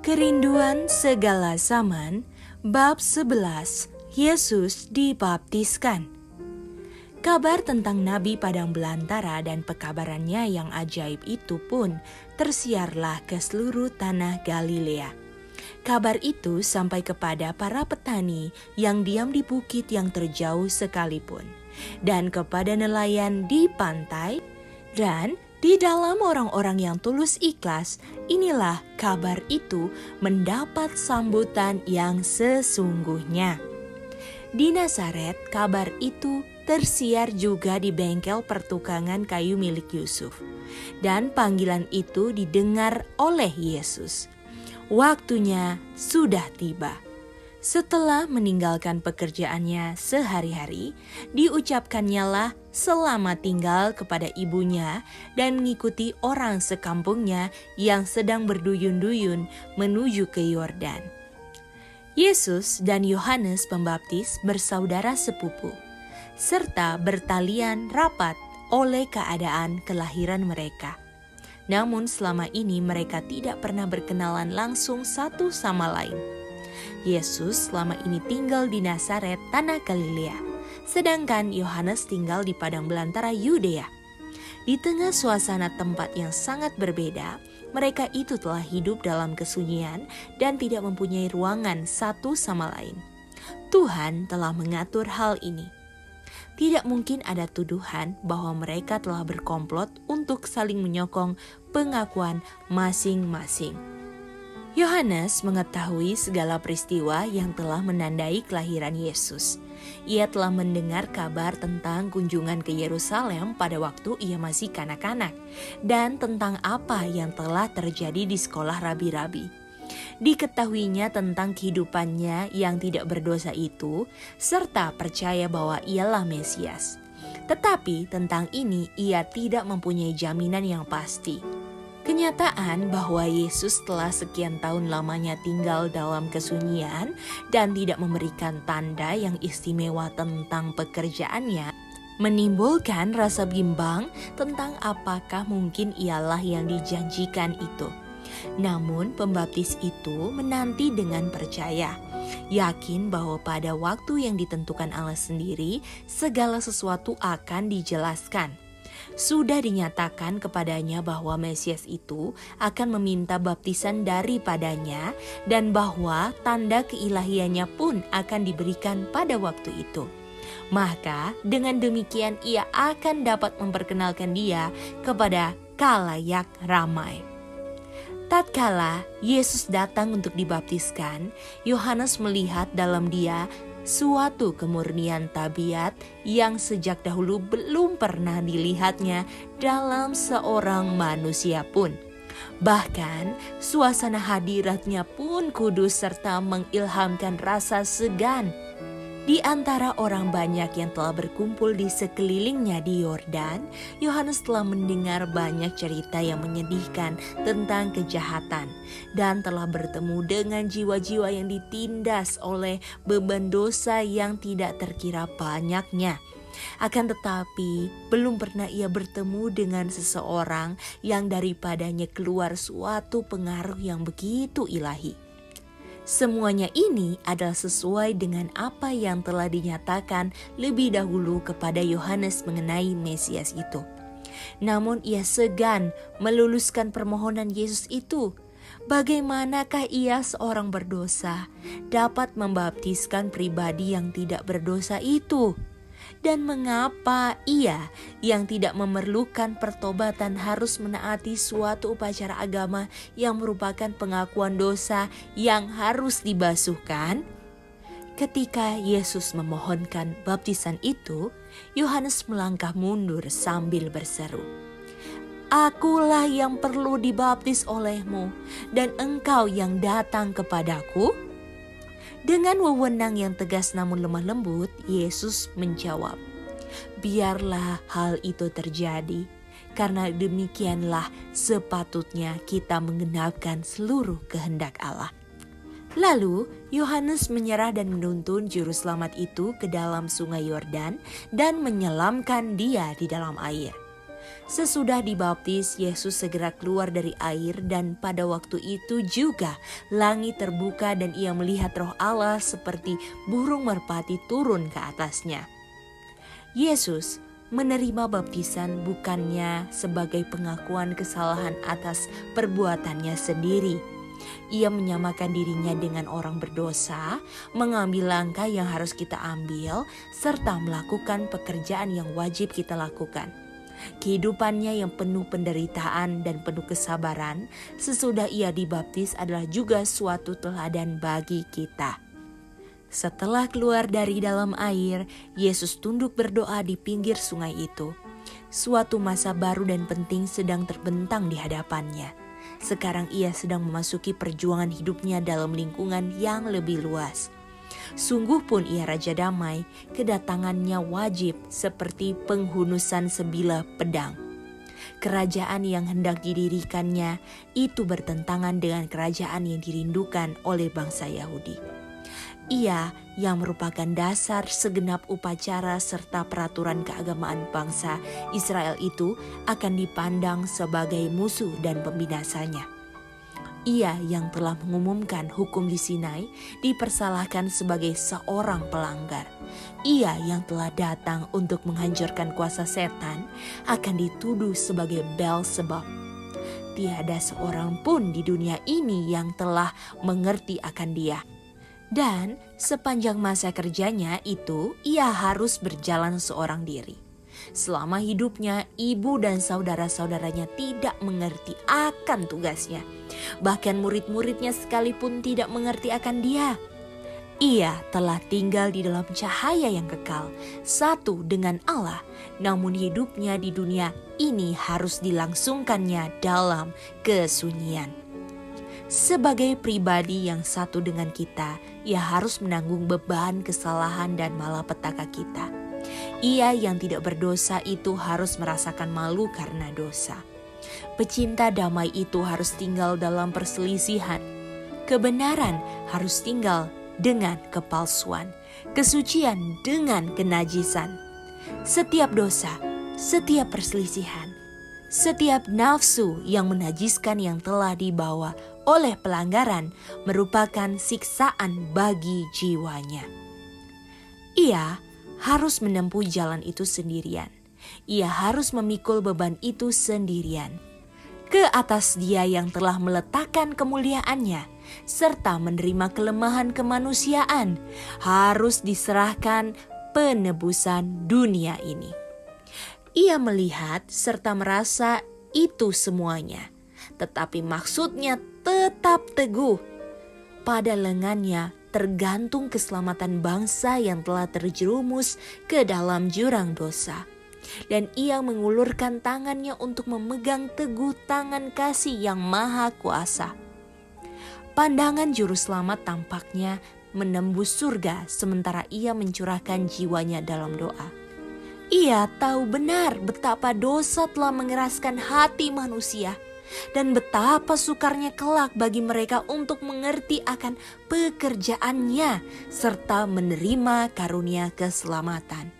Kerinduan segala zaman, bab 11, Yesus dibaptiskan. Kabar tentang Nabi Padang Belantara dan pekabarannya yang ajaib itu pun tersiarlah ke seluruh tanah Galilea. Kabar itu sampai kepada para petani yang diam di bukit yang terjauh sekalipun, dan kepada nelayan di pantai, dan di dalam orang-orang yang tulus ikhlas. Inilah kabar itu mendapat sambutan yang sesungguhnya. Di Nazaret, kabar itu tersiar juga di bengkel pertukangan kayu milik Yusuf, dan panggilan itu didengar oleh Yesus. Waktunya sudah tiba. Setelah meninggalkan pekerjaannya sehari-hari, diucapkannyalah selamat tinggal kepada ibunya dan mengikuti orang sekampungnya yang sedang berduyun-duyun menuju ke Yordan. Yesus dan Yohanes Pembaptis bersaudara sepupu, serta bertalian rapat oleh keadaan kelahiran mereka. Namun selama ini mereka tidak pernah berkenalan langsung satu sama lain. Yesus selama ini tinggal di Nazaret, tanah Galilea, sedangkan Yohanes tinggal di padang belantara Yudea. Di tengah suasana tempat yang sangat berbeda, mereka itu telah hidup dalam kesunyian dan tidak mempunyai ruangan satu sama lain. Tuhan telah mengatur hal ini. Tidak mungkin ada tuduhan bahwa mereka telah berkomplot untuk saling menyokong pengakuan masing-masing. Yohanes mengetahui segala peristiwa yang telah menandai kelahiran Yesus. Ia telah mendengar kabar tentang kunjungan ke Yerusalem pada waktu ia masih kanak-kanak, dan tentang apa yang telah terjadi di sekolah rabi-rabi. Diketahuinya tentang kehidupannya yang tidak berdosa itu, serta percaya bahwa ialah Mesias. Tetapi tentang ini ia tidak mempunyai jaminan yang pasti. Kenyataan bahwa Yesus telah sekian tahun lamanya tinggal dalam kesunyian dan tidak memberikan tanda yang istimewa tentang pekerjaannya menimbulkan rasa bimbang tentang apakah mungkin ialah yang dijanjikan itu. Namun pembaptis itu menanti dengan percaya, yakin bahwa pada waktu yang ditentukan Allah sendiri segala sesuatu akan dijelaskan. Sudah dinyatakan kepadanya bahwa Mesias itu akan meminta baptisan daripadanya dan bahwa tanda keilahiannya pun akan diberikan pada waktu itu. Maka dengan demikian ia akan dapat memperkenalkan dia kepada khalayak ramai. Tatkala Yesus datang untuk dibaptiskan, Yohanes melihat dalam dia suatu kemurnian tabiat yang sejak dahulu belum pernah dilihatnya dalam seorang manusia pun. Bahkan suasana hadiratnya pun kudus serta mengilhamkan rasa segan. Di antara orang banyak yang telah berkumpul di sekelilingnya di Yordan, Yohanes telah mendengar banyak cerita yang menyedihkan tentang kejahatan dan telah bertemu dengan jiwa-jiwa yang ditindas oleh beban dosa yang tidak terkira banyaknya. Akan tetapi belum pernah ia bertemu dengan seseorang yang daripadanya keluar suatu pengaruh yang begitu ilahi. Semuanya ini adalah sesuai dengan apa yang telah dinyatakan lebih dahulu kepada Yohanes mengenai Mesias itu. Namun ia segan meluluskan permohonan Yesus itu. Bagaimanakah ia seorang berdosa dapat membaptiskan pribadi yang tidak berdosa itu? Dan mengapa ia yang tidak memerlukan pertobatan harus menaati suatu upacara agama yang merupakan pengakuan dosa yang harus dibasuhkan? Ketika Yesus memohonkan baptisan itu, Yohanes melangkah mundur sambil berseru, "Akulah yang perlu dibaptis olehmu, dan engkau yang datang kepadaku?" Dengan wewenang yang tegas namun lemah lembut, Yesus menjawab, "Biarlah hal itu terjadi, karena demikianlah sepatutnya kita menggenapkan seluruh kehendak Allah." Lalu Yohanes menyerah dan menuntun juru selamat itu ke dalam sungai Yordan dan menyelamkan dia di dalam air. Sesudah dibaptis, Yesus segera keluar dari air dan pada waktu itu juga langit terbuka dan ia melihat Roh Allah seperti burung merpati turun ke atasnya. Yesus menerima baptisan bukannya sebagai pengakuan kesalahan atas perbuatannya sendiri. Ia menyamakan dirinya dengan orang berdosa, mengambil langkah yang harus kita ambil, serta melakukan pekerjaan yang wajib kita lakukan. Kehidupannya yang penuh penderitaan dan penuh kesabaran sesudah ia dibaptis adalah juga suatu teladan bagi kita. Setelah keluar dari dalam air, Yesus tunduk berdoa di pinggir sungai itu. Suatu masa baru dan penting sedang terbentang di hadapannya. Sekarang ia sedang memasuki perjuangan hidupnya dalam lingkungan yang lebih luas. Sungguh pun ia Raja Damai, kedatangannya wajib seperti penghunusan sebilah pedang. Kerajaan yang hendak didirikannya itu bertentangan dengan kerajaan yang dirindukan oleh bangsa Yahudi. Ia yang merupakan dasar segenap upacara serta peraturan keagamaan bangsa Israel itu akan dipandang sebagai musuh dan pembinasanya. Ia yang telah mengumumkan hukum di Sinai dipersalahkan sebagai seorang pelanggar. Ia yang telah datang untuk menghancurkan kuasa setan akan dituduh sebagai Beelzebub. Tiada seorang pun di dunia ini yang telah mengerti akan dia. Dan sepanjang masa kerjanya itu ia harus berjalan seorang diri. Selama hidupnya ibu dan saudara-saudaranya tidak mengerti akan tugasnya. Bahkan murid-muridnya sekalipun tidak mengerti akan dia. Ia telah tinggal di dalam cahaya yang kekal, satu dengan Allah. Namun hidupnya di dunia ini harus dilangsungkannya dalam kesunyian. Sebagai pribadi yang satu dengan kita, ia harus menanggung beban kesalahan dan malapetaka kita. Ia yang tidak berdosa itu harus merasakan malu karena dosa. Pecinta damai itu harus tinggal dalam perselisihan. Kebenaran harus tinggal dengan kepalsuan. Kesucian dengan kenajisan. Setiap dosa, setiap perselisihan, setiap nafsu yang menajiskan yang telah dibawa oleh pelanggaran merupakan siksaan bagi jiwanya. Ia harus menempuh jalan itu sendirian. Ia harus memikul beban itu sendirian. Ke atas dia yang telah meletakkan kemuliaannya serta menerima kelemahan kemanusiaan harus diserahkan penebusan dunia ini. Ia melihat serta merasa itu semuanya, tetapi maksudnya tetap teguh. Pada lengannya tergantung keselamatan bangsa yang telah terjerumus ke dalam jurang dosa. Dan ia mengulurkan tangannya untuk memegang teguh tangan kasih yang maha kuasa. Pandangan juru selamat tampaknya menembus surga sementara ia mencurahkan jiwanya dalam doa. Ia tahu benar betapa dosa telah mengeraskan hati manusia. Dan betapa sukarnya kelak bagi mereka untuk mengerti akan pekerjaannya serta menerima karunia keselamatan.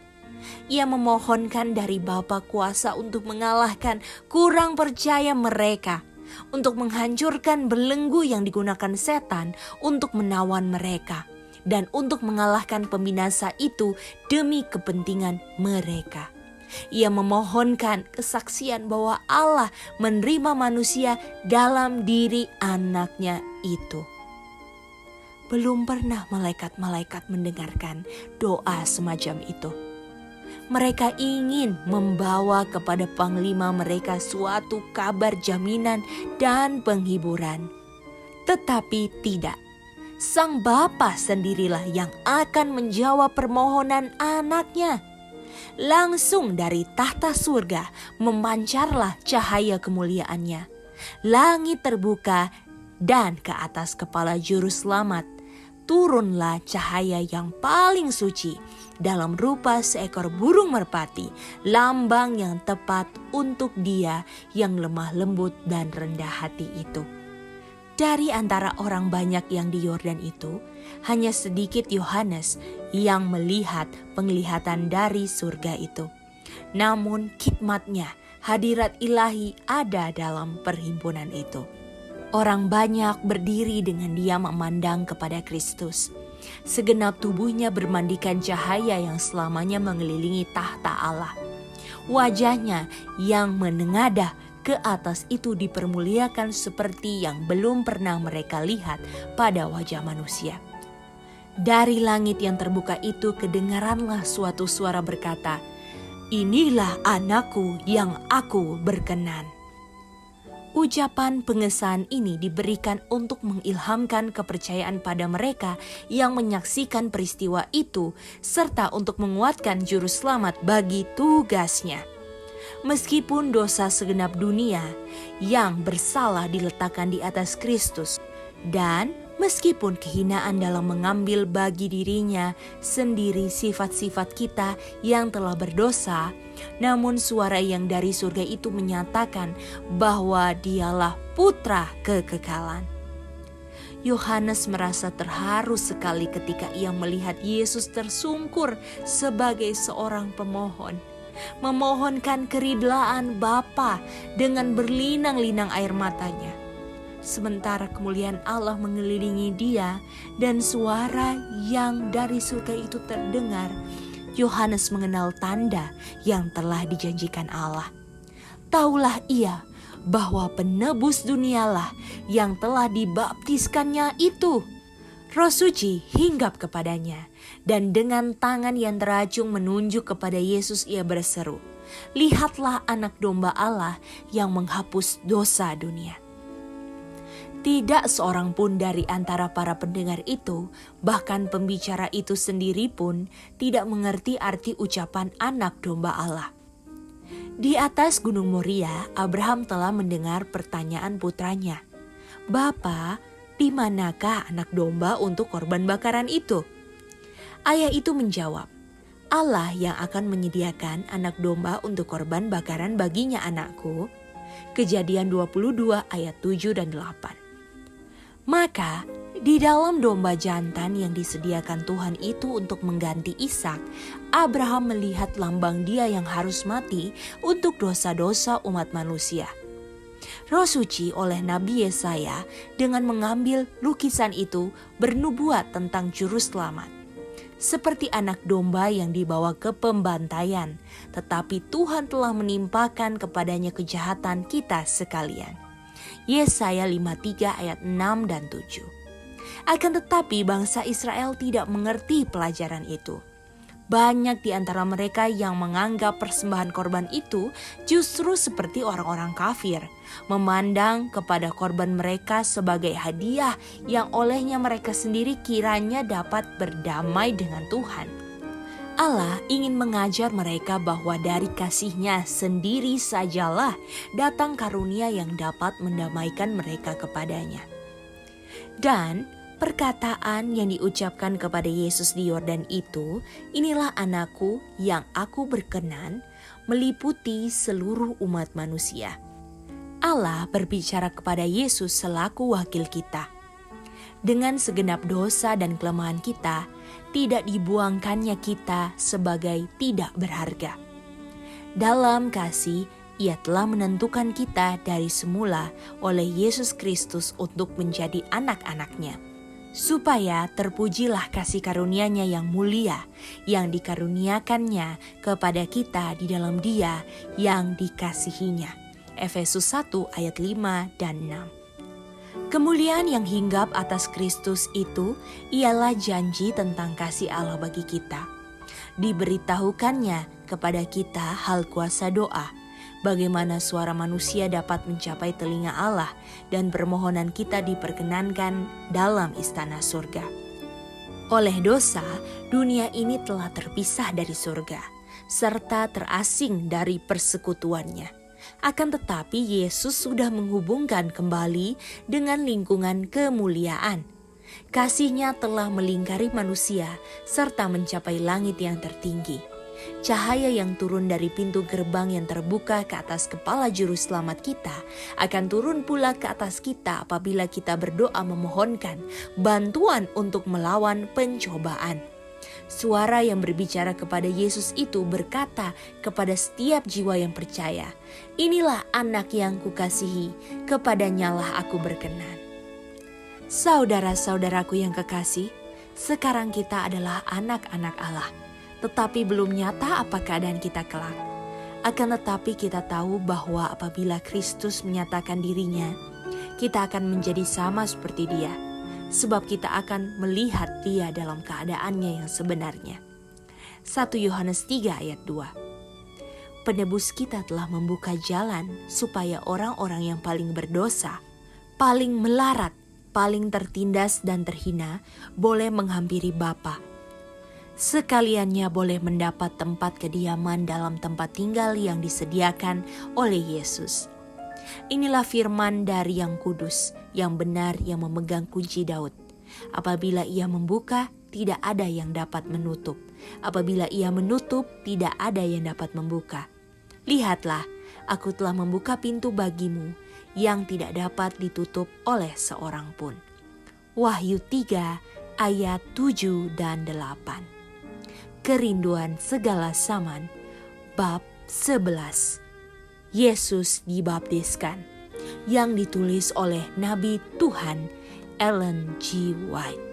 Ia memohonkan dari Bapa kuasa untuk mengalahkan kurang percaya mereka, untuk menghancurkan belenggu yang digunakan setan untuk menawan mereka, dan untuk mengalahkan pembinasa itu demi kepentingan mereka. Ia memohonkan kesaksian bahwa Allah menerima manusia dalam diri anaknya itu. Belum pernah malaikat-malaikat mendengarkan doa semacam itu. Mereka ingin membawa kepada panglima mereka suatu kabar jaminan dan penghiburan. Tetapi tidak. Sang Bapa sendirilah yang akan menjawab permohonan anaknya. Langsung dari tahta surga memancarlah cahaya kemuliaannya. Langit terbuka dan ke atas kepala juru selamat turunlah cahaya yang paling suci dalam rupa seekor burung merpati, lambang yang tepat untuk dia yang lemah lembut dan rendah hati itu. Dari antara orang banyak yang di Yordan itu, hanya sedikit Yohanes yang melihat penglihatan dari surga itu. Namun khidmatnya Hadirat ilahi ada dalam perhimpunan itu. Orang banyak berdiri dengan diam memandang kepada Kristus. Segenap tubuhnya bermandikan cahaya yang selamanya mengelilingi tahta Allah. Wajahnya yang menengadah ke atas itu dipermuliakan seperti yang belum pernah mereka lihat pada wajah manusia. Dari langit yang terbuka itu kedengaranlah suatu suara berkata, "Inilah anakku yang aku berkenan." Ucapan pengesahan ini diberikan untuk mengilhamkan kepercayaan pada mereka yang menyaksikan peristiwa itu, serta untuk menguatkan juru selamat bagi tugasnya. Meskipun dosa segenap dunia yang bersalah diletakkan di atas Kristus, dan meskipun kehinaan dalam mengambil bagi dirinya sendiri sifat-sifat kita yang telah berdosa, namun suara yang dari surga itu menyatakan bahwa dialah putra kekekalan. Yohanes merasa terharu sekali ketika ia melihat Yesus tersungkur sebagai seorang pemohon, memohonkan keridlaan Bapa dengan berlinang-linang air matanya. Sementara kemuliaan Allah mengelilingi dia dan suara yang dari surga itu terdengar, Yohanes mengenal tanda yang telah dijanjikan Allah. Taulah ia bahwa penebus dunialah yang telah dibaptiskannya itu. Roh Suci hinggap kepadanya, dan dengan tangan yang teracung menunjuk kepada Yesus ia berseru, "Lihatlah anak domba Allah yang menghapus dosa dunia." Tidak seorang pun dari antara para pendengar itu, bahkan pembicara itu sendiri pun tidak mengerti arti ucapan anak domba Allah. Di atas Gunung Moria, Abraham telah mendengar pertanyaan putranya, "Bapa, di manakah anak domba untuk korban bakaran itu?" Ayah itu menjawab, "Allah yang akan menyediakan anak domba untuk korban bakaran baginya anakku." Kejadian 22 ayat 7 dan 8. Maka di dalam domba jantan yang disediakan Tuhan itu untuk mengganti Ishak, Abraham melihat lambang dia yang harus mati untuk dosa-dosa umat manusia. Roh Suci oleh Nabi Yesaya dengan mengambil lukisan itu bernubuat tentang juru selamat. Seperti anak domba yang dibawa ke pembantaian, tetapi Tuhan telah menimpakan kepadanya kejahatan kita sekalian. Yesaya 53 ayat 6 dan 7. Akan tetapi bangsa Israel tidak mengerti pelajaran itu. Banyak di antara mereka yang menganggap persembahan korban itu justru seperti orang-orang kafir, memandang kepada korban mereka sebagai hadiah yang olehnya mereka sendiri kiranya dapat berdamai dengan Tuhan. Allah ingin mengajar mereka bahwa dari kasih-Nya sendiri sajalah datang karunia yang dapat mendamaikan mereka kepadanya. Dan perkataan yang diucapkan kepada Yesus di Yordan itu, "Inilah anakku yang aku berkenan," meliputi seluruh umat manusia. Allah berbicara kepada Yesus selaku wakil kita. Dengan segenap dosa dan kelemahan kita, tidak dibuangkannya kita sebagai tidak berharga. Dalam kasih, Ia telah menentukan kita dari semula oleh Yesus Kristus untuk menjadi anak-anak-Nya, supaya terpujilah kasih karunia-Nya yang mulia, yang dikaruniakannya kepada kita di dalam Dia yang dikasihinya. Efesus 1 ayat 5 dan 6. Kemuliaan yang hinggap atas Kristus itu ialah janji tentang kasih Allah bagi kita. Diberitahukannya kepada kita hal kuasa doa, bagaimana suara manusia dapat mencapai telinga Allah dan permohonan kita diperkenankan dalam istana surga. Oleh dosa, dunia ini telah terpisah dari surga, serta terasing dari persekutuannya. Akan tetapi Yesus sudah menghubungkan kembali dengan lingkungan kemuliaan. Kasih-Nya telah melingkari manusia serta mencapai langit yang tertinggi. Cahaya yang turun dari pintu gerbang yang terbuka ke atas kepala juru selamat kita akan turun pula ke atas kita apabila kita berdoa memohonkan bantuan untuk melawan pencobaan. Suara yang berbicara kepada Yesus itu berkata kepada setiap jiwa yang percaya, "Inilah anak yang kukasihi, kepadanyalah aku berkenan." Saudara-saudaraku yang kekasih, sekarang kita adalah anak-anak Allah, tetapi belum nyata apa keadaan kita kelak. Akan tetapi kita tahu bahwa apabila Kristus menyatakan dirinya, kita akan menjadi sama seperti Dia, sebab kita akan melihat Dia dalam keadaannya yang sebenarnya. 1 Yohanes 3 ayat 2. Penebus kita telah membuka jalan supaya orang-orang yang paling berdosa, paling melarat, paling tertindas dan terhina boleh menghampiri Bapa. Sekaliannya boleh mendapat tempat kediaman dalam tempat tinggal yang disediakan oleh Yesus. Inilah firman dari Yang Kudus, yang benar, yang memegang kunci Daud. Apabila Ia membuka, tidak ada yang dapat menutup. Apabila Ia menutup, tidak ada yang dapat membuka. Lihatlah, aku telah membuka pintu bagimu, yang tidak dapat ditutup oleh seorang pun. Wahyu 3 ayat 7 dan 8. Kerinduan segala zaman, bab 11. Yesus dibaptiskan, yang ditulis oleh Nabi Tuhan Ellen G. White.